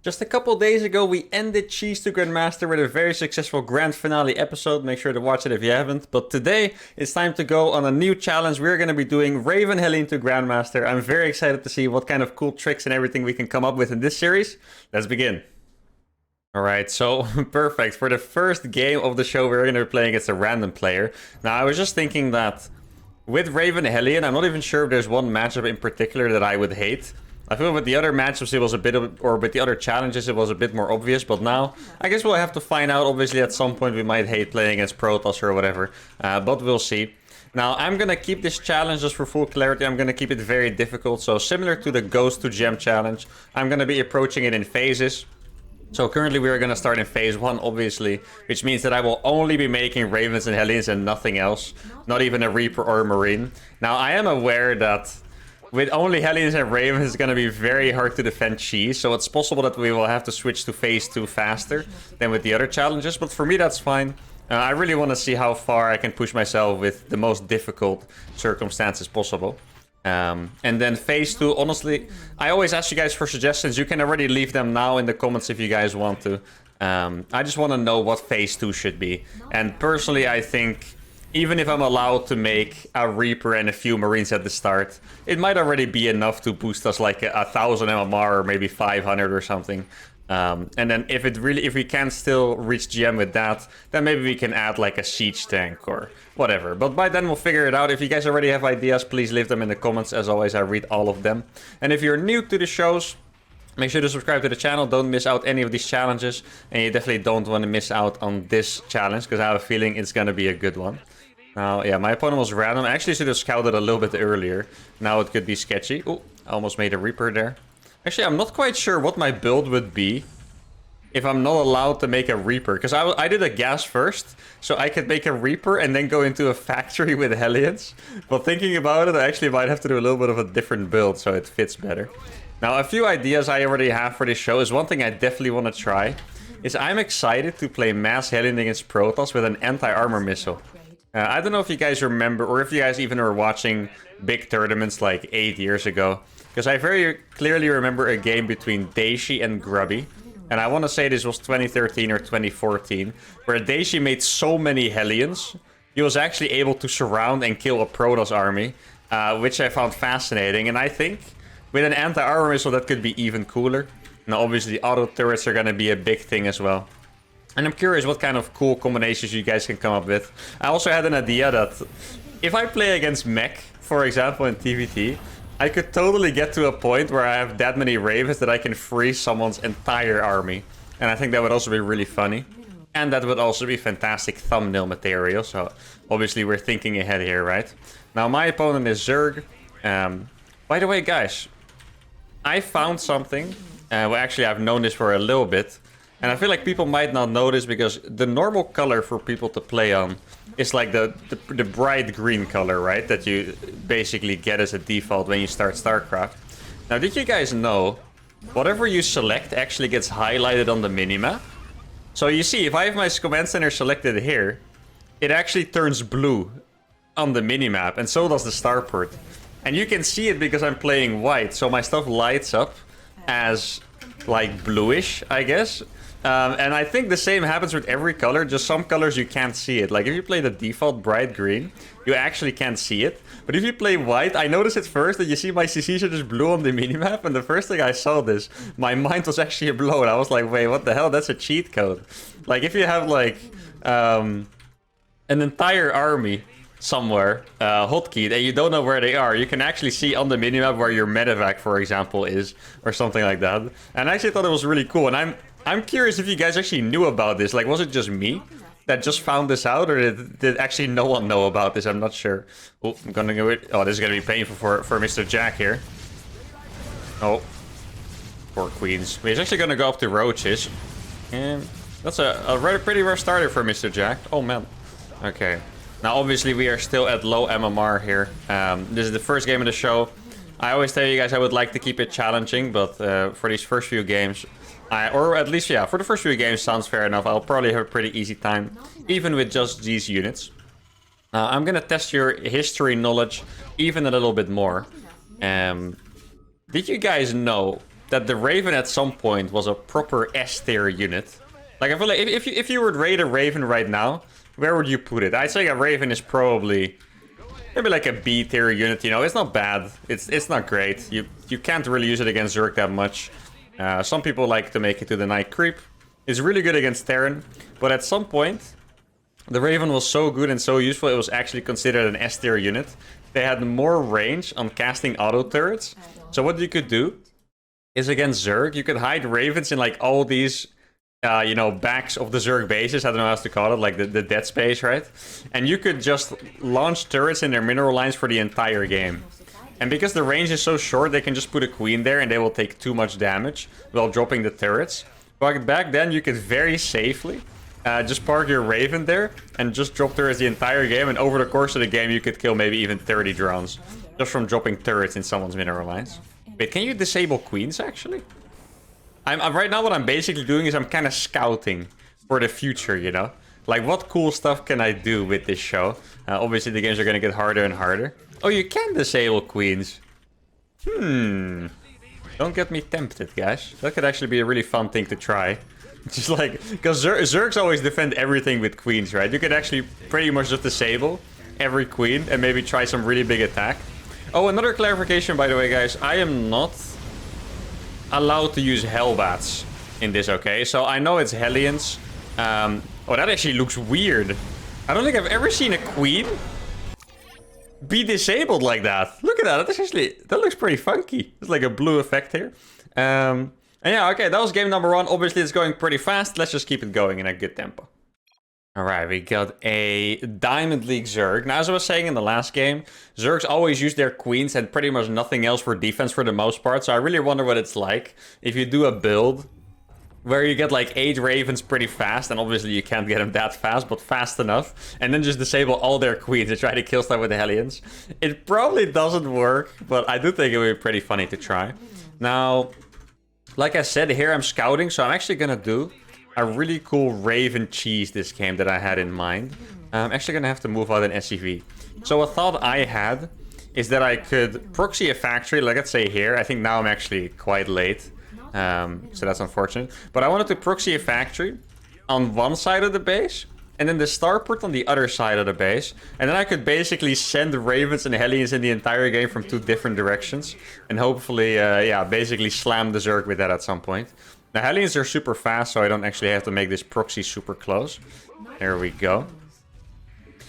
Just a couple days ago, we ended Cheese to Grandmaster with a very successful grand finale episode. Make sure to watch it if you haven't. But today, it's time to go on a new challenge. We're going to be doing Raven Helene to Grandmaster. I'm very excited to see what kind of cool tricks and everything we can come up with in this series. Let's begin. Alright, so perfect. For the first game of the show, we're going to be playing against a random player. Now, I was just thinking that with Raven Helene, I'm not even sure if there's one matchup in particular that I would hate. I feel with the other matchups it was a bit of, or with the other challenges it was a bit more obvious, but now I guess we'll have to find out. Obviously at some point we might hate playing against Protoss or whatever, but we'll see. Now I'm gonna keep this challenge, just for full clarity, I'm gonna keep it very difficult. So similar to the Ghost to Gem challenge, I'm gonna be approaching it in phases. So currently we are going to start in phase 1, obviously, which means that I will only be making Ravens and Helens and nothing else. Not even a Reaper or a Marine. Now I am aware that with only Helens and Ravens, it's going to be very hard to defend Cheese. So it's possible that we will have to switch to phase 2 faster than with the other challenges. But for me, that's fine. I really want to see how far I can push myself with the most difficult circumstances possible. And then phase 2, honestly, I always ask you guys for suggestions. You can already leave them now in the comments if you guys want to. I just want to know what phase 2 should be. And personally, I think even if I'm allowed to make a Reaper and a few Marines at the start, it might already be enough to boost us like 1,000 MMR or maybe 500 or something. And then if we can still reach GM with that, then maybe we can add like a siege tank or whatever. But by then we'll figure it out. If you guys already have ideas, please leave them in the comments. As always, I read all of them. And if you're new to the shows, make sure to subscribe to the channel. Don't miss out any of these challenges. And you definitely don't want to miss out on this challenge, because I have a feeling it's going to be a good one. Now, yeah, my opponent was random. I actually should have scouted a little bit earlier. Now it could be sketchy. Oh, I almost made a Reaper there. Actually, I'm not quite sure what my build would be if I'm not allowed to make a Reaper. Because I did a gas first, so I could make a Reaper and then go into a factory with Hellions. But thinking about it, I actually might have to do a little bit of a different build, so it fits better. Now, a few ideas I already have for this show is one thing I definitely want to try. Is I'm excited to play Mass Hellion against Protoss with an anti-armor missile. I don't know if you guys remember, or if you guys even were watching big tournaments like 8 years ago. Because I very clearly remember a game between Daishi and Grubby. And I want to say this was 2013 or 2014. Where Daishi made so many Hellions. He was actually able to surround and kill a Protoss army. Which I found fascinating. And I think with an anti-armor missile that could be even cooler. Now obviously auto turrets are going to be a big thing as well. And I'm curious what kind of cool combinations you guys can come up with. I also had an idea that if I play against mech, for example in TVT, I could totally get to a point where I have that many Ravens that I can freeze someone's entire army. And I think that would also be really funny. And that would also be fantastic thumbnail material. So obviously we're thinking ahead here, right? Now my opponent is Zerg. By the way, guys, I found something. Well, actually I've known this for a little bit. And I feel like people might not notice, because the normal color for people to play on is like the bright green color, right? That you basically get as a default when you start StarCraft. Now, did you guys know whatever you select actually gets highlighted on the minimap? So you see, if I have my command center selected here, it actually turns blue on the minimap, and so does the starport. And you can see it because I'm playing white, so my stuff lights up as like bluish, I guess. And I think the same happens with every color, just some colors you can't see it. Like if you play the default bright green, you actually can't see it. But if you play white, I noticed it first that you see my CCs are just blue on the minimap. And the first thing I saw this, my mind was actually blown. I was like, wait, what the hell? That's a cheat code. Like if you have like an entire army somewhere hotkeyed and you don't know where they are, you can actually see on the minimap where your medevac, for example, is, or something like that. And I actually thought it was really cool. And I'm curious if you guys actually knew about this. Like, was it just me that just found this out, or did actually no one know about this? I'm not sure. Oh, I'm gonna go it. Oh, this is gonna be painful for Mr. Jack here. Oh, poor queens. He's actually gonna go up to roaches, and that's a pretty rough starter for Mr. Jack. Oh man. Okay. Now, obviously, we are still at low MMR here. This is the first game of the show. I always tell you guys I would like to keep it challenging, but for these first few games, or at least, yeah, for the first few games sounds fair enough. I'll probably have a pretty easy time, even with just these units. I'm gonna test your history knowledge even a little bit more. Did you guys know that the Raven at some point was a proper S tier unit. Like, I feel like if you would rate a Raven right now, where would you put it? I'd say a Raven is probably maybe like a B tier unit, you know. It's not bad. It's not great. You can't really use it against Zerg that much. Some people like to make it to the Night Creep. It's really good against Terran, but at some point, the Raven was so good and so useful, it was actually considered an S tier unit. They had more range on casting auto turrets. So what you could do is against Zerg, you could hide Ravens in like all these, you know, backs of the Zerg bases. I don't know how else to call it, like the dead space, right? And you could just launch turrets in their mineral lines for the entire game. And because the range is so short, they can just put a queen there and they will take too much damage while dropping the turrets. But back then, you could very safely just park your Raven there and just drop turrets the entire game. And over the course of the game, you could kill maybe even 30 drones just from dropping turrets in someone's mineral lines. Wait, can you disable queens, actually? Right now, what I'm basically doing is I'm kind of scouting for the future, you know? Like, what cool stuff can I do with this show? Obviously, the games are going to get harder and harder. Oh, you can disable queens. Don't get me tempted, guys. That could actually be a really fun thing to try. Just like, because Zergs always defend everything with queens, right? You could actually pretty much just disable every queen and maybe try some really big attack. Oh, another clarification, by the way, guys. I am not allowed to use Hellbats in this, okay? So I know it's Hellions. Oh, that actually looks weird. I don't think I've ever seen a queen be disabled like that. Look at that. That looks pretty funky. It's like a blue effect here. And yeah, okay, that was game number 1. Obviously, it's going pretty fast. Let's just keep it going in a good tempo. All right, we got a Diamond League Zerg. Now, as I was saying in the last game, Zergs always use their queens and pretty much nothing else for defense for the most part. So I really wonder what it's like if you do a build where you get like 8 Ravens pretty fast, and obviously you can't get them that fast, but fast enough, and then just disable all their queens and try to kill stuff with the Hellions. It probably doesn't work, but I do think it would be pretty funny to try. Now, like I said, here I'm scouting, so I'm actually gonna do a really cool Raven cheese this game that I had in mind. I'm actually gonna have to move out an SCV. So a thought I had is that I could proxy a factory, like let's say here. I think now I'm actually quite late. So that's unfortunate. But I wanted to proxy a factory on one side of the base, and then the starport on the other side of the base. And then I could basically send Ravens and Hellions in the entire game from 2 different directions. And hopefully, yeah, basically slam the Zerg with that at some point. The Hellions are super fast, so I don't actually have to make this proxy super close. There we go.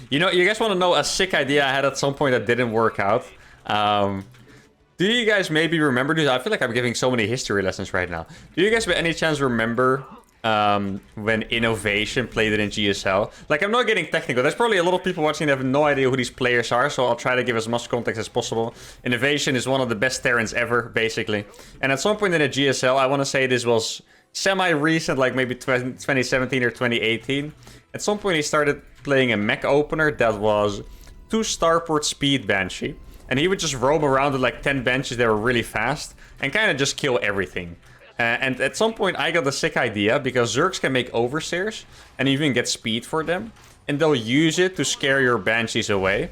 You know, you guys want to know a sick idea I had at some point that didn't work out? Do you guys maybe remember this? I feel like I'm giving so many history lessons right now. Do you guys by any chance remember when Innovation played it in GSL? Like, I'm not getting technical. There's probably a lot of people watching that have no idea who these players are, so I'll try to give as much context as possible. Innovation is one of the best Terrans ever, basically. And at some point in the GSL, I want to say this was semi-recent, like maybe 2017 or 2018. At some point, he started playing a mech opener that was 2 starport speed Banshee. And he would just roam around with like 10 benches that were really fast and kind of just kill everything. And at some point I got a sick idea, because Zergs can make overseers and even get speed for them. And they'll use it to scare your banshees away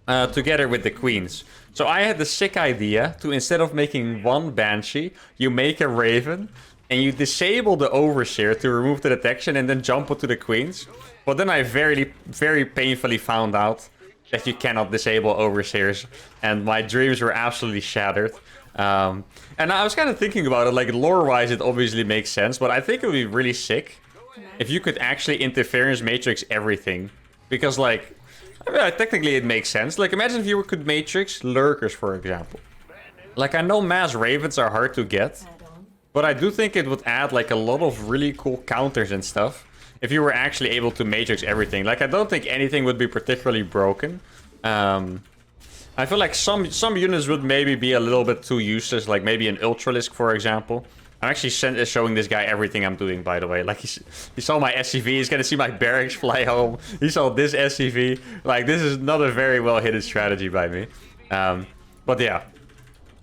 together with the queens. So I had the sick idea to, instead of making 1 banshee, you make a raven and you disable the overseer to remove the detection and then jump onto the queens. But then I very painfully found out that you cannot disable overseers, and my dreams were absolutely shattered. And I was kind of thinking about it, like lore-wise it obviously makes sense, but I think it would be really sick if you could actually interference matrix everything. Because like, I mean, technically it makes sense. Like, imagine if you could matrix lurkers, for example. Like, I know mass ravens are hard to get, but I do think it would add like a lot of really cool counters and stuff if you were actually able to matrix everything. Like, I don't think anything would be particularly broken. I feel like some units would maybe be a little bit too useless, like maybe an Ultralisk, for example. I'm actually showing this guy everything I'm doing, by the way. Like, he saw my SCV, he's gonna see my barracks fly home. He saw this SCV. Like, this is not a very well hidden strategy by me. But yeah.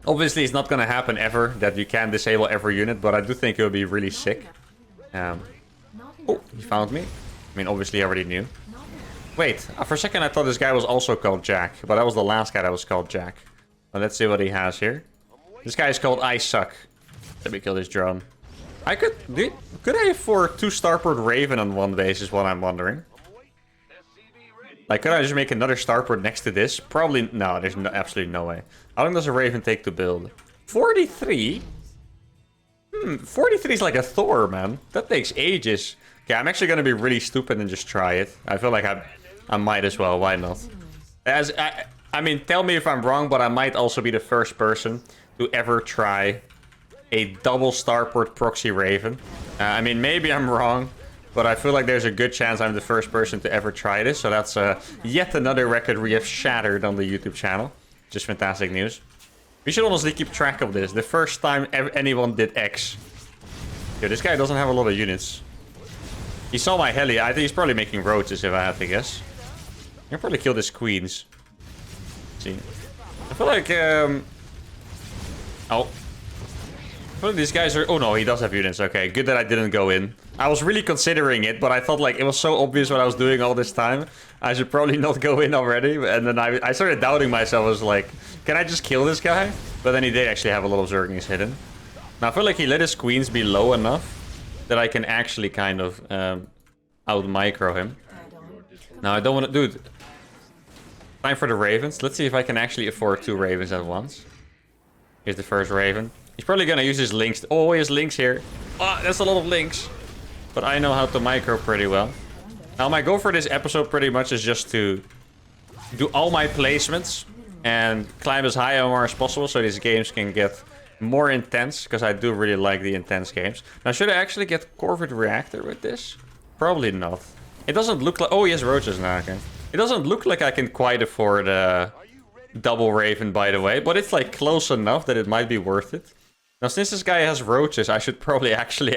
Obviously, it's not gonna happen ever that you can disable every unit, but I do think it would be really sick. Oh, he found me. I mean, obviously I already knew. Wait, for a second I thought this guy was also called Jack, but that was the last guy that was called Jack. Well, let's see what he has here. This guy is called I Suck. Let me kill this drone. I could I afford 2 starport Raven on one base is what I'm wondering. Like, could I just make another starport next to this? Probably, no, there's absolutely no way. How long does a Raven take to build? 43? 43 is like a Thor, man. That takes ages. Okay, I'm actually gonna be really stupid and just try it. I feel like I might as well, why not? I mean, tell me if I'm wrong, but I might also be the first person to ever try a double starport proxy Raven. I mean, maybe I'm wrong, but I feel like there's a good chance I'm the first person to ever try this. So that's yet another record we have shattered on the YouTube channel. Just fantastic news. We should honestly keep track of this. The first time anyone did X. Yo, this guy doesn't have a lot of units. He saw my heli. I think he's probably making roaches if I had to guess. He'll probably kill his queens. Let's see. I feel like, oh. I feel like these guys are... Oh no, he does have units. Okay, good that I didn't go in. I was really considering it, but I thought like it was so obvious what I was doing all this time. I should probably not go in already. And then I started doubting myself. I was like, can I just kill this guy? But then he did actually have a lot of Zerglings hidden. Now I feel like he let his queens be low enough that I can actually kind of out-micro him. Now I don't want to... Dude. Time for the Ravens. Let's see if I can actually afford 2 Ravens at once. Here's the first Raven. He's probably gonna use his links. Oh, he has links here. Oh, that's a lot of links. But I know how to micro pretty well. Now my goal for this episode pretty much is just to do all my placements and climb as high or as possible so these games can get more intense, because I do really like the intense games. Now, should I actually get Corvid Reactor with this? Probably not. It doesn't look like... Oh, he has roaches now, okay. It doesn't look like I can quite afford double Raven, by the way, but it's like close enough that it might be worth it. Now, since this guy has roaches, I should probably actually...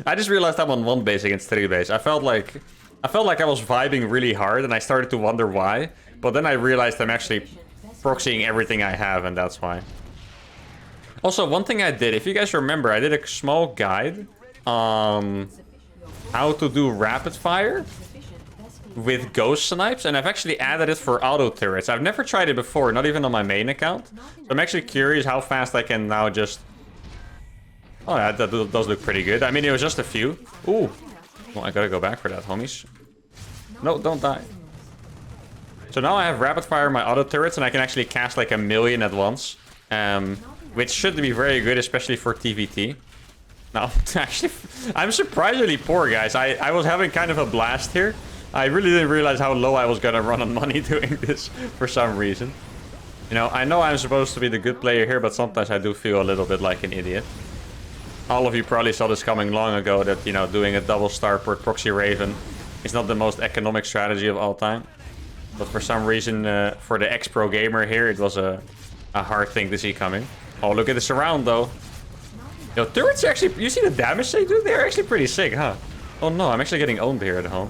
I just realized I'm on 1 base against 3 base. I felt like I was vibing really hard, and I started to wonder why. But then I realized I'm actually proxying everything I have, and that's why. Also, one thing I did, if you guys remember, I did a small guide on how to do rapid fire with ghost snipes, and I've actually added it for auto turrets. I've never tried it before, not even on my main account. So I'm actually curious how fast I can now just... Oh, yeah, that does look pretty good. I mean, it was just a few. Ooh. Well, I gotta go back for that, homies. No, don't die. So now I have rapid fire my auto turrets, and I can actually cast like 1 million at once. Which should be very good, especially for TVT. Now, actually, I'm surprisingly poor, guys. I was having kind of a blast here. I really didn't realize how low I was gonna run on money doing this for some reason. You know I'm supposed to be the good player here, but sometimes I do feel a little bit like an idiot. All of you probably saw this coming long ago, that, you know, doing a double starport proxy Raven is not the most economic strategy of all time. But for some reason, for the ex-pro gamer here, it was a hard thing to see coming. Oh, look at the surround, though. Yo, turrets are actually... You see the damage they do? They're actually pretty sick, huh? Oh no, I'm actually getting owned here at home.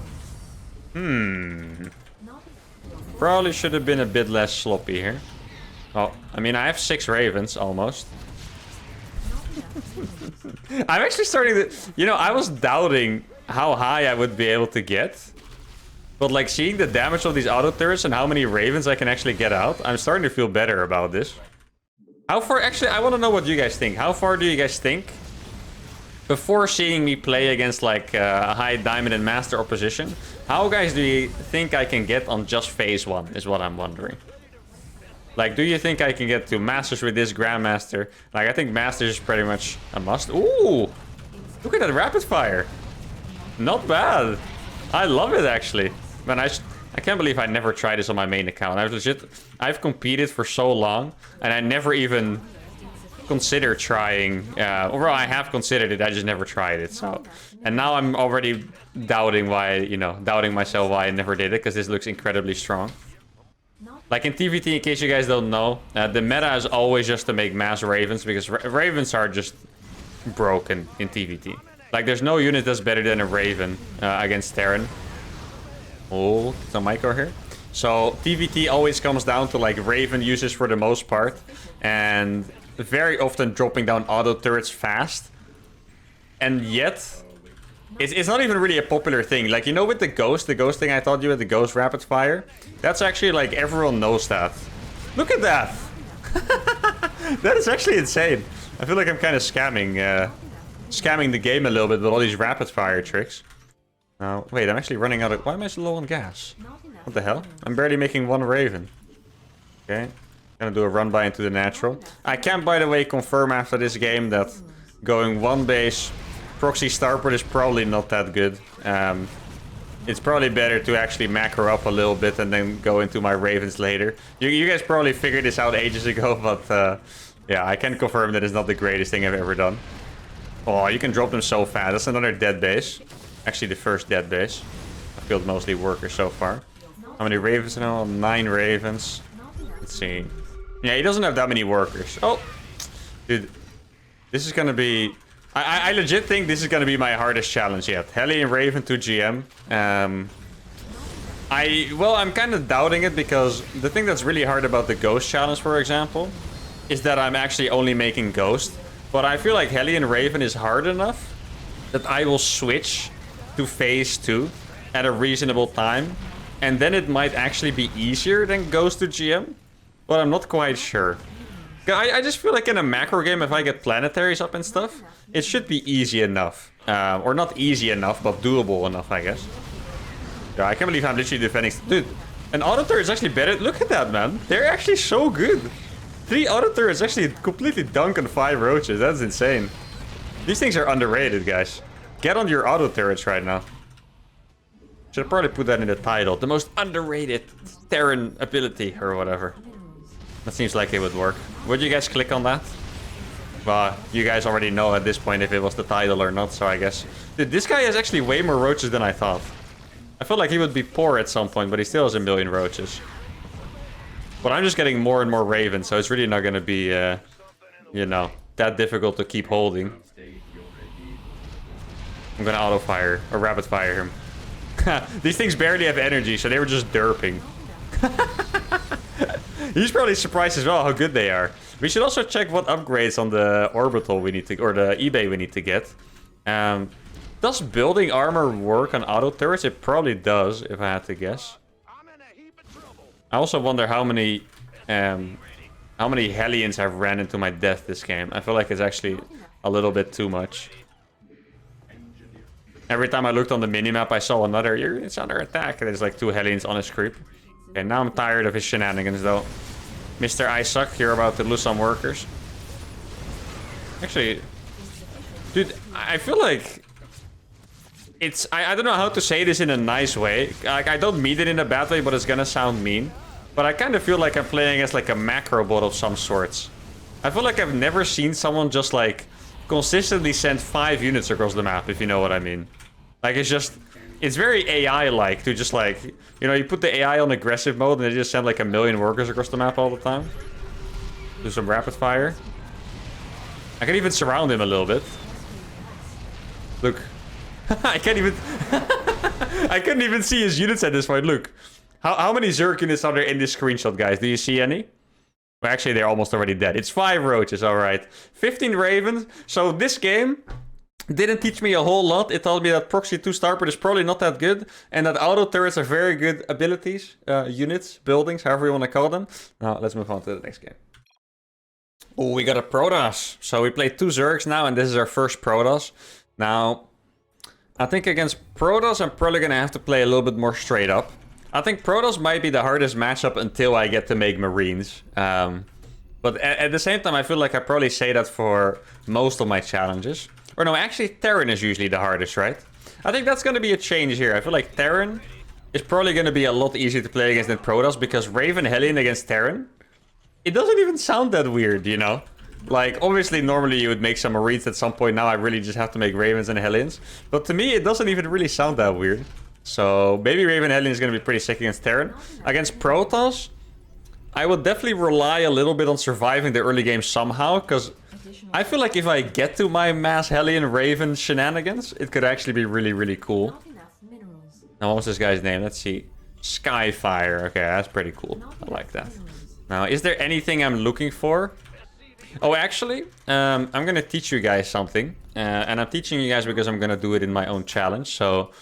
Probably should have been a bit less sloppy here. Well, I mean, I have 6 Ravens, almost. I'm actually starting to... You know, I was doubting how high I would be able to get. But, like, seeing the damage of these auto turrets and how many Ravens I can actually get out, I'm starting to feel better about this. How far... Actually, I want to know what you guys think. How far do you guys think, before seeing me play against, like, a high Diamond and Master opposition, how, guys, do you think I can get on just phase 1, is what I'm wondering. Like, do you think I can get to Masters with this Grandmaster? Like, I think Masters is pretty much a must. Ooh! Look at that rapid fire. Not bad. I love it, actually. Man, I can't believe I never tried this on my main account. I've competed for so long, and I never even considered trying. Or I have considered it, I just never tried it. So, and now I'm already doubting myself why I never did it, because this looks incredibly strong. Like in TVT, in case you guys don't know, the meta is always just to make mass Ravens, because Ravens are just broken in TVT. Like, there's no unit that's better than a Raven against Terran. Oh, some micro here. So TVT always comes down to like Raven uses for the most part, and very often dropping down auto turrets fast. And yet, it's not even really a popular thing. Like, you know, with the ghost thing I told you with the ghost rapid fire, that's actually like everyone knows that. Look at that. That is actually insane. I feel like I'm kind of scamming the game a little bit with all these rapid fire tricks. Now, wait, I'm actually running out of... Why am I so low on gas? What the hell? I'm barely making one Raven. Okay. Gonna do a run by into the natural. I can, by the way, confirm after this game that going one base Proxy starport is probably not that good. It's probably better to actually macro up a little bit and then go into my Ravens later. You guys probably figured this out ages ago, but yeah, I can confirm that it's not the greatest thing I've ever done. Oh, you can drop them so fast. That's another dead base. Actually, the first dead base. I've killed mostly workers so far. How many Ravens now? 9 Ravens. Let's see. Yeah, he doesn't have that many workers. Oh! Dude, this is gonna be... I legit think this is gonna be my hardest challenge yet. Heli and Raven to GM. Well, I'm kind of doubting it because the thing that's really hard about the Ghost challenge, for example, is that I'm actually only making Ghost. But I feel like Heli and Raven is hard enough that I will switch to phase 2 at a reasonable time. And then it might actually be easier than Ghost to GM. But I'm not quite sure. I just feel like in a macro game, if I get planetaries up and stuff, it should be easy enough. Or not easy enough, but doable enough, I guess. Yeah, I can't believe I'm literally defending... Dude, an auto turret is actually better. Look at that, man. They're actually so good. 3 auto turrets actually completely dunk on 5 roaches. That's insane. These things are underrated, guys. Get on your auto turrets right now. Should probably put that in the title. The most underrated Terran ability or whatever. That seems like it would work. Would you guys click on that? Well, you guys already know at this point if it was the title or not, so I guess... Dude, this guy has actually way more roaches than I thought. I felt like he would be poor at some point, but he still has 1 million roaches. But I'm just getting more and more Ravens, so it's really not going to be, you know, that difficult to keep holding. I'm going to auto-fire, or rapid-fire him. These things barely have energy, so they were just derping. He's probably surprised as well how good they are. We should also check what upgrades on the orbital we need to, or the eBay we need to get. Does building armor work on auto turrets? It probably does, if I had to guess. I also wonder how many Hellions have ran into my death this game. I feel like it's actually a little bit too much. Every time I looked on the minimap, I saw another. It's under attack, and there's like 2 Hellions on his creep. Okay, now I'm tired of his shenanigans, though. Mr. I suck, you're about to lose some workers. Actually, dude, I feel like it's... I don't know how to say this in a nice way. Like, I don't mean it in a bad way, but it's gonna sound mean. But I kind of feel like I'm playing as like a macro bot of some sorts. I feel like I've never seen someone just like consistently send 5 units across the map, if you know what I mean. Like, it's just... It's very AI-like to just like... You know, you put the AI on aggressive mode and they just send like 1 million workers across the map all the time. Do some rapid fire. I can even surround him a little bit. Look. I can't even... I couldn't even see his units at this point. Look. How many Zerg units are there in this screenshot, guys? Do you see any? Well, actually, they're almost already dead. It's 5 roaches, alright. 15 ravens. So this game didn't teach me a whole lot. It taught me that Proxy 2 starport is probably not that good. And that auto turrets are very good abilities. Units, buildings, however you want to call them. Now, let's move on to the next game. Oh, we got a Protoss. So we played 2 Zergs now, and this is our first Protoss. Now, I think against Protoss, I'm probably going to have to play a little bit more straight up. I think Protoss might be the hardest matchup until I get to make Marines. But at the same time, I feel like I probably say that for most of my challenges. Or no, actually, Terran is usually the hardest, right? I think that's going to be a change here. I feel like Terran is probably going to be a lot easier to play against than Protoss, because Raven Hellion against Terran, it doesn't even sound that weird, you know? Like, obviously, normally you would make some Marines at some point. Now I really just have to make Ravens and Hellions. But to me, it doesn't even really sound that weird. So, maybe Raven Hellion is going to be pretty sick against Terran. Against Protoss, I would definitely rely a little bit on surviving the early game somehow, because I feel like if I get to my mass Hellion Raven shenanigans, it could actually be really, really cool. Now, what was this guy's name? Let's see. Skyfire. Okay, that's pretty cool. I like that. Now, is there anything I'm looking for? Oh, actually, I'm going to teach you guys something. And I'm teaching you guys because I'm going to do it in my own challenge. So,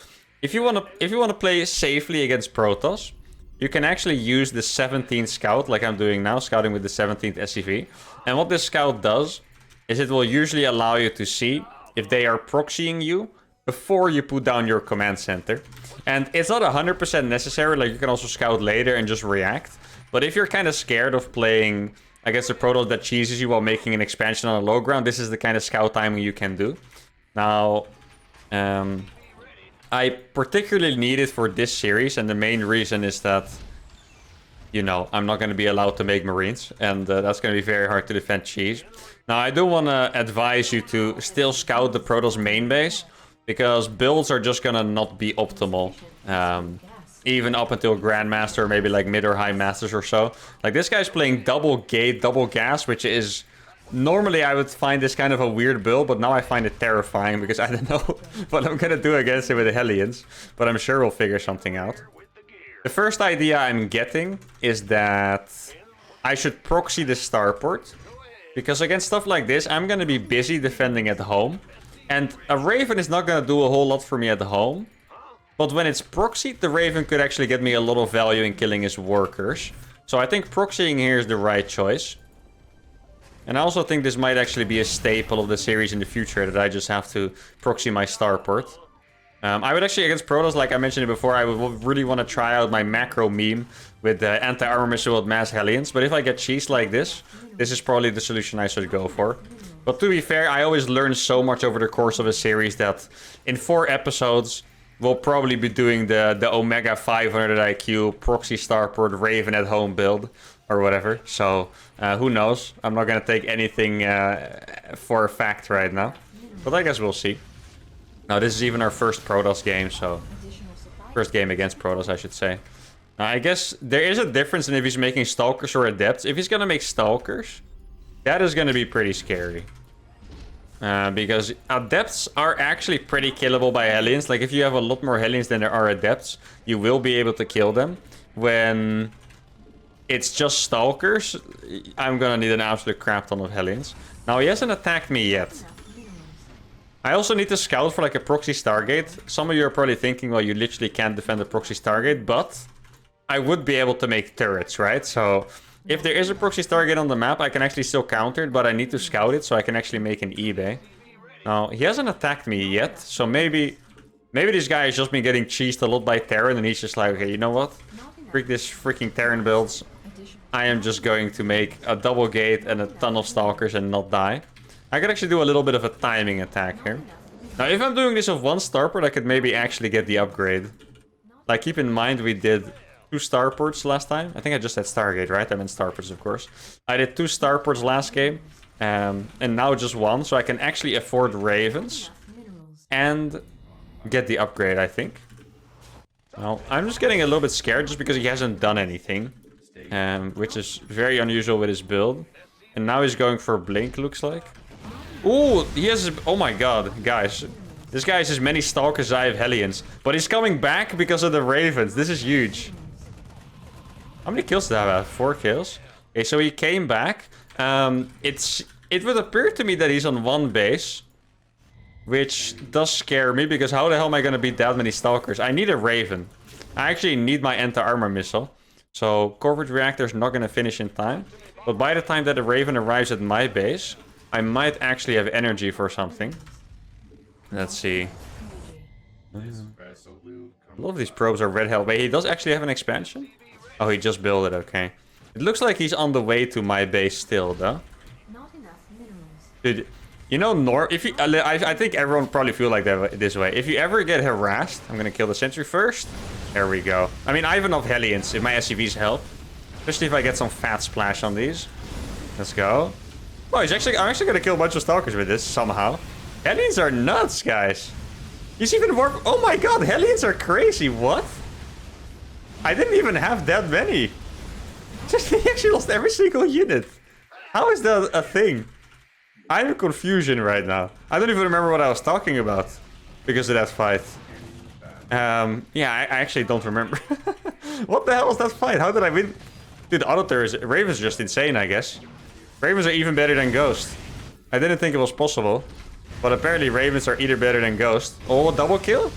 if you want to play safely against Protoss, you can actually use the 17th scout like I'm doing now, scouting with the 17th SCV. And what this scout does is it will usually allow you to see if they are proxying you before you put down your command center. And it's not 100% necessary, like you can also scout later and just react. But if you're kind of scared of playing against a Protoss that cheeses you while making an expansion on a low ground, this is the kind of scout timing you can do. Now, I particularly need it for this series, and the main reason is that, you know, I'm not going to be allowed to make Marines, and that's going to be very hard to defend cheese. Now, I do want to advise you to still scout the Protoss main base, because builds are just going to not be optimal. Even up until Grandmaster, maybe like mid or high masters or so. Like this guy's playing double gate, double gas, which is... Normally I would find this kind of a weird build, but now I find it terrifying because I don't know what I'm going to do against it with the Hellions. But I'm sure we'll figure something out. The first idea I'm getting is that I should proxy the starport. Because against stuff like this, I'm going to be busy defending at home. And a Raven is not going to do a whole lot for me at home. But when it's proxied, the Raven could actually get me a lot of value in killing his workers. So I think proxying here is the right choice. And I also think this might actually be a staple of the series in the future, that I just have to proxy my starport. I would actually, against Protoss, like I mentioned it before, I would really want to try out my macro meme with the anti-armor missile with mass Hellions. But if I get cheesed like this is probably the solution I should go for. But to be fair, I always learn so much over the course of a series that in 4 episodes, we'll probably be doing the Omega 500 IQ proxy starport Raven at home build or whatever. So who knows? I'm not going to take anything for a fact right now. But I guess we'll see. Now this is even our first Protoss game, so... First game against Protoss, I should say. Now, I guess there is a difference in if he's making Stalkers or Adepts. If he's going to make Stalkers, that is going to be pretty scary. Because Adepts are actually pretty killable by Hellions. Like, if you have a lot more Hellions than there are Adepts, you will be able to kill them. When it's just Stalkers, I'm gonna need an absolute crap ton of Hellions. Now, he hasn't attacked me yet. I also need to scout for, like, a proxy Stargate. Some of you are probably thinking, well, you literally can't defend a proxy Stargate, but I would be able to make turrets, right? So... if there is a proxy Stargate on the map, I can actually still counter it, but I need to scout it so I can actually make an eBay. Now, he hasn't attacked me yet, so maybe this guy has just been getting cheesed a lot by Terran, and he's just like, okay, you know what? Freak this freaking Terran builds. I am just going to make a double gate and a ton of Stalkers and not die. I could actually do a little bit of a timing attack here. Now, if I'm doing this with 1 starport, I could maybe actually get the upgrade. Like, keep in mind we did 2 starports last time. I think I just said Stargate, right? I meant starports, of course. I did 2 starports last game. And now just 1. So I can actually afford Ravens. And get the upgrade, I think. Well, I'm just getting a little bit scared just because he hasn't done anything. Which is very unusual with his build. And now he's going for Blink, looks like. Ooh, he has... oh my god, guys. This guy has as many Stalkers as I have Hellions. But he's coming back because of the Ravens. This is huge. How many kills did I have? 4 kills? Okay, so he came back. It would appear to me that he's on 1 base. Which does scare me, because how the hell am I going to beat that many Stalkers? I need a Raven. I actually need my anti-armor missile. So, Corporate Reactor is not going to finish in time. But by the time that the Raven arrives at my base, I might actually have energy for something. Let's see. A lot of these probes are red hell. Wait, he does actually have an expansion? Oh, he just built it, okay. It looks like he's on the way to my base still, though. Dude, you know, if you, I think everyone probably feel like that this way. If you ever get harassed, I'm gonna kill the sentry first. There we go. I mean, I have enough Hellions if my SCVs help. Especially if I get some fat splash on these. Let's go. Oh, I'm actually gonna kill a bunch of Stalkers with this, somehow. Hellions are nuts, guys. He's even more... oh my god, Hellions are crazy. What? I didn't even have that many. He actually lost every single unit. How is that a thing? I'm in confusion right now. I don't even remember what I was talking about because of that fight. Yeah, I actually don't remember. What the hell was that fight? How did I win? Dude, Ravens are just insane, I guess. Ravens are even better than Ghost. I didn't think it was possible. But apparently Ravens are either better than Ghost. Oh, a double kill?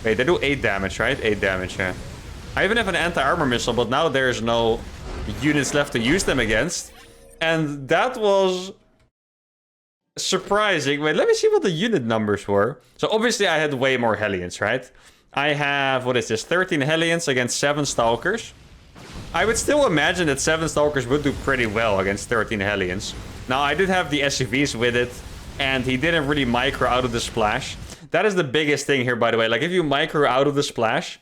Wait, they do 8 damage, right? 8 damage, yeah. I even have an anti-armor missile, but now there's no units left to use them against. And that was surprising. Wait, let me see what the unit numbers were. So obviously I had way more Hellions, right? I have, what is this, 13 Hellions against 7 Stalkers. I would still imagine that 7 Stalkers would do pretty well against 13 Hellions. Now, I did have the SCVs with it, and he didn't really micro out of the splash. That is the biggest thing here, by the way. Like, if you micro out of the splash,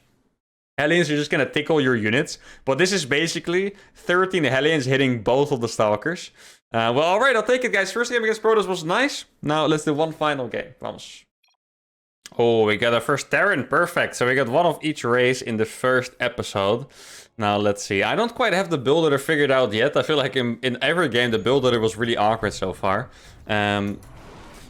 Hellions are just gonna tickle your units. But this is basically 13 Hellions hitting both of the Stalkers. Well, alright, I'll take it, guys. First game against Protoss was nice. Now, let's do one final game. Vamos. Oh, we got our first Terran. Perfect. So we got one of each race in the first episode. Now, let's see. I don't quite have the build order figured out yet. I feel like in every game, the build order was really awkward so far. And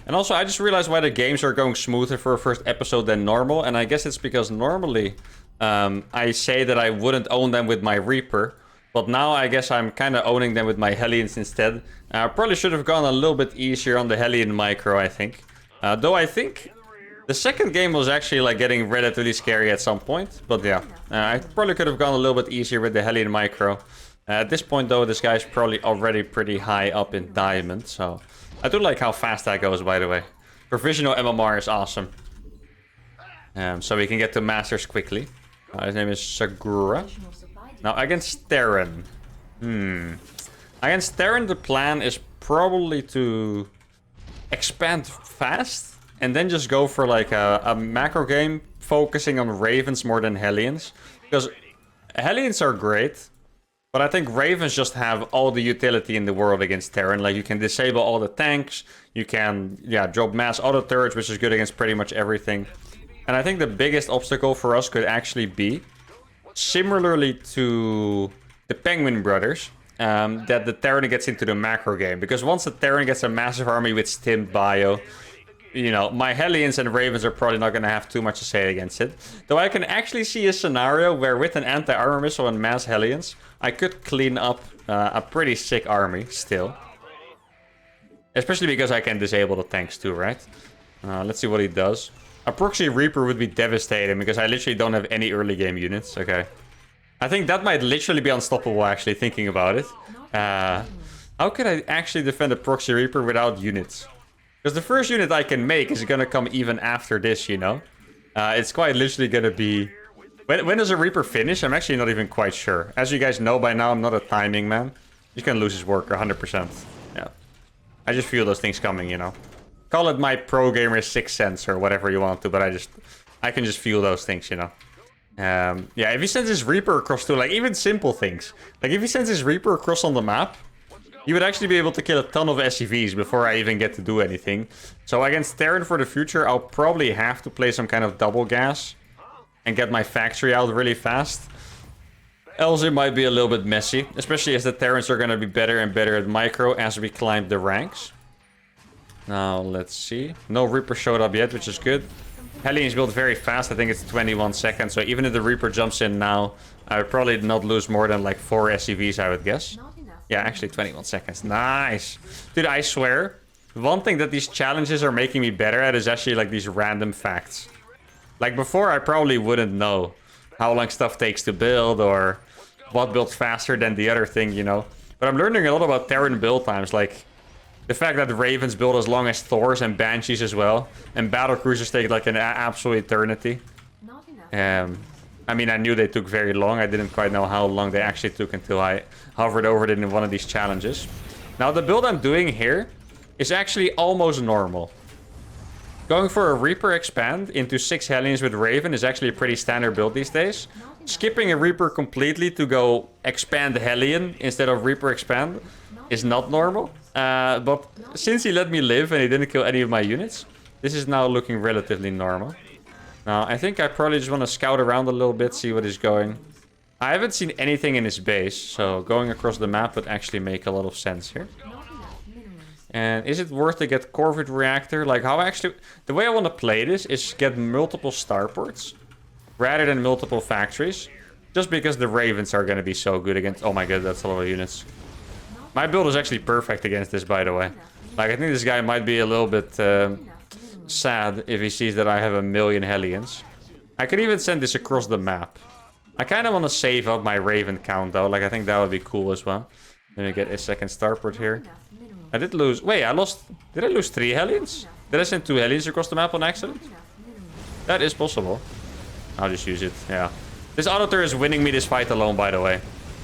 also, I just realized why the games are going smoother for a first episode than normal. And I guess it's because normally I say that I wouldn't own them with my Reaper. But now I guess I'm kind of owning them with my Hellions instead. I probably should have gone a little bit easier on the Hellion micro, I think. Though I think the second game was actually like getting relatively scary at some point. But yeah, I probably could have gone a little bit easier with the Hellion micro. At this point though, this guy's probably already pretty high up in Diamond. So I do like how fast that goes, by the way. Provisional MMR is awesome. So we can get to Masters quickly. His name is Sagura. Now against Terran. Against Terran, the plan is probably to expand fast and then just go for like a macro game focusing on Ravens more than Hellions. Because Hellions are great, but I think Ravens just have all the utility in the world against Terran. Like, you can disable all the tanks, you can, drop mass auto turrets, which is good against pretty much everything. And I think the biggest obstacle for us could actually be, similarly to the Penguin Brothers, that the Terran gets into the macro game. Because once the Terran gets a massive army with stimmed bio, you know, my Hellions and Ravens are probably not going to have too much to say against it. Though I can actually see a scenario where with an anti-armor missile and mass Hellions, I could clean up a pretty sick army still. Especially because I can disable the tanks too, right? Let's see what he does. A Proxy Reaper would be devastating because I literally don't have any early game units. Okay. I think that might literally be unstoppable, actually, thinking about it. How could I actually defend a Proxy Reaper without units? Because the first unit I can make is going to come even after this, you know? It's quite literally going to be... When does a Reaper finish? I'm actually not even quite sure. As you guys know by now, I'm not a timing man. He's going to lose his worker 100%. Yeah. I just feel those things coming, you know? Call it my pro gamer sixth sense or whatever you want to, but I can just feel those things, you know? Yeah, if he sends his Reaper across to, like, even simple things. Like, if he sends his Reaper across on the map, he would actually be able to kill a ton of SCVs before I even get to do anything. So against Terran for the future, I'll probably have to play some kind of double gas and get my factory out really fast. Else it might be a little bit messy, especially as the Terrans are going to be better and better at micro as we climb the ranks. Now, let's see. No Reaper showed up yet, which is good. Hellions built very fast. I think it's 21 seconds. So even if the Reaper jumps in now, I would probably not lose more than like 4 SCVs, I would guess. Yeah, actually 21 seconds. Nice. Dude, I swear, one thing that these challenges are making me better at is actually like these random facts. Like before, I probably wouldn't know how long stuff takes to build or what builds faster than the other thing, you know. But I'm learning a lot about Terran build times. Like the fact that Ravens build as long as Thors and Banshees as well. And battle cruisers take like an absolute eternity. I mean, I knew they took very long. I didn't quite know how long they actually took until I hovered over it in one of these challenges. Now, the build I'm doing here is actually almost normal. Going for a Reaper expand into 6 Hellions with Raven is actually a pretty standard build these days. Skipping a Reaper completely to go expand Hellion instead of Reaper expand is not normal. But since he let me live and he didn't kill any of my units, this is now looking relatively normal. Now, I think I probably just want to scout around a little bit, see what he's going. I haven't seen anything in his base, so going across the map would actually make a lot of sense here. And is it worth to get Corvid Reactor? Like, how actually... The way I want to play this is get multiple starports rather than multiple factories. Just because the Ravens are going to be so good against... Oh my god, that's a lot of units. My build is actually perfect against this, by the way. Like, I think this guy might be a little bit... sad if he sees that I have 1,000,000 Hellions. I could even send this across the map. I kind of want to save up my Raven count though. Like, I think that would be cool as well. Let me get a second starport here. I did lose... Wait, I lost... Did I lose 3 Hellions? Did I send 2 Hellions across the map on accident? That is possible. I'll just use it, yeah. This auto turret is winning me this fight alone, by the way.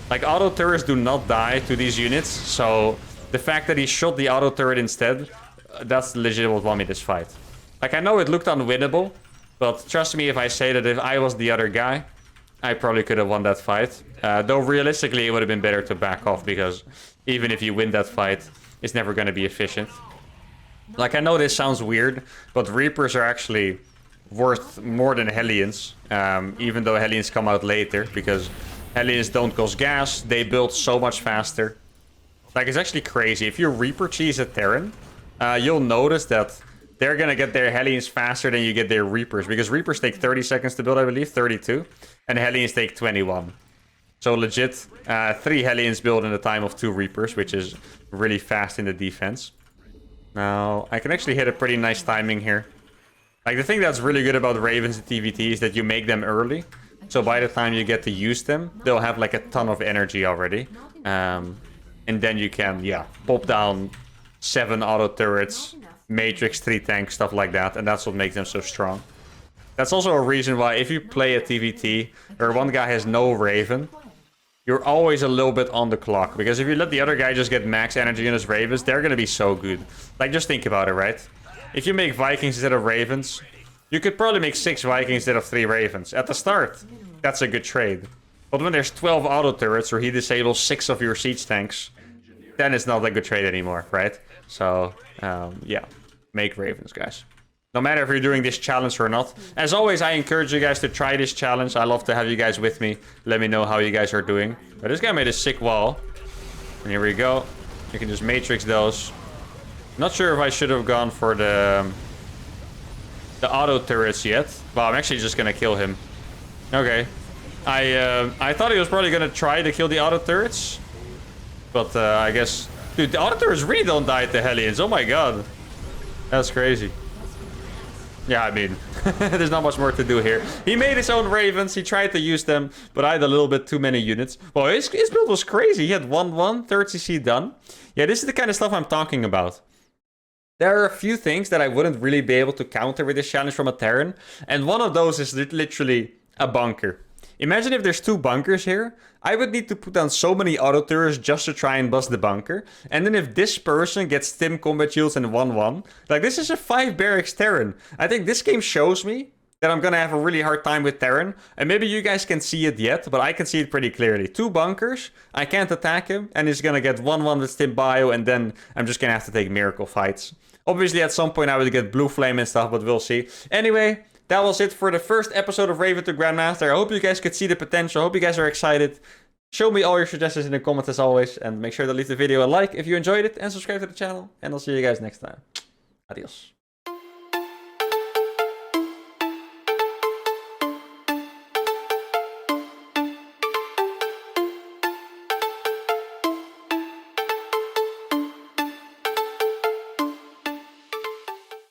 Like, auto turrets do not die to these units, so the fact that he shot the auto turret instead, that's legit what won me this fight. Like, I know it looked unwinnable, but trust me if I say that if I was the other guy, I probably could have won that fight. Though realistically, it would have been better to back off, because even if you win that fight, it's never going to be efficient. Like, I know this sounds weird, but Reapers are actually worth more than Hellions, even though Hellions come out later, because Hellions don't cost gas, they build so much faster. Like, it's actually crazy. If you Reaper cheese a Terran, you'll notice that they're gonna get their Hellions faster than you get their Reapers, because Reapers take 30 seconds to build, I believe, 32, and Hellions take 21. So legit, 3 Hellions build in the time of 2 Reapers, which is really fast in the defense. Now, I can actually hit a pretty nice timing here. Like, the thing that's really good about Ravens and TVT is that you make them early. So by the time you get to use them, they'll have like a ton of energy already. And then you can, yeah, pop down 7 auto turrets, Matrix 3 tanks, stuff like that. And that's what makes them so strong. That's also a reason why if you play a TVT or one guy has no Raven, you're always a little bit on the clock. Because if you let the other guy just get max energy in his Ravens, they're going to be so good. Like, just think about it, right? If you make Vikings instead of Ravens, you could probably make 6 Vikings instead of 3 Ravens. At the start, that's a good trade. But when there's 12 auto turrets or he disables 6 of your siege tanks, then it's not a good trade anymore, right? So, yeah, make Ravens, guys. No matter if you're doing this challenge or not. As always, I encourage you guys to try this challenge. I love to have you guys with me. Let me know how you guys are doing. But this guy made a sick wall. And here we go. You can just Matrix those. Not sure if I should have gone for the auto turrets yet. Well, I'm actually just gonna kill him. Okay. I thought he was probably gonna try to kill the auto turrets. But I guess... Dude, the auto turrets really don't die to Hellions. Oh my god. That's crazy. Yeah, I mean, there's not much more to do here. He made his own Ravens. He tried to use them, but I had a little bit too many units. Well, his build was crazy. He had 1-1, 3rd CC done. Yeah, this is the kind of stuff I'm talking about. There are a few things that I wouldn't really be able to counter with this challenge from a Terran. And one of those is literally a bunker. Imagine if there's 2 bunkers here. I would need to put down so many auto turrets just to try and bust the bunker. And then if this person gets Stim combat shields and 1-1, like, this is a 5 barracks Terran. I think this game shows me that I'm gonna have a really hard time with Terran. And maybe you guys can see it yet, but I can see it pretty clearly. 2 bunkers, I can't attack him, and he's gonna get 1-1 with Stim bio, and then I'm just gonna have to take miracle fights. Obviously, at some point I would get Blue Flame and stuff, but we'll see. Anyway, that was it for the first episode of Raven to Grandmaster. I hope you guys could see the potential. I hope you guys are excited. Show me all your suggestions in the comments as always. And make sure to leave the video a like if you enjoyed it. And subscribe to the channel. And I'll see you guys next time. Adios.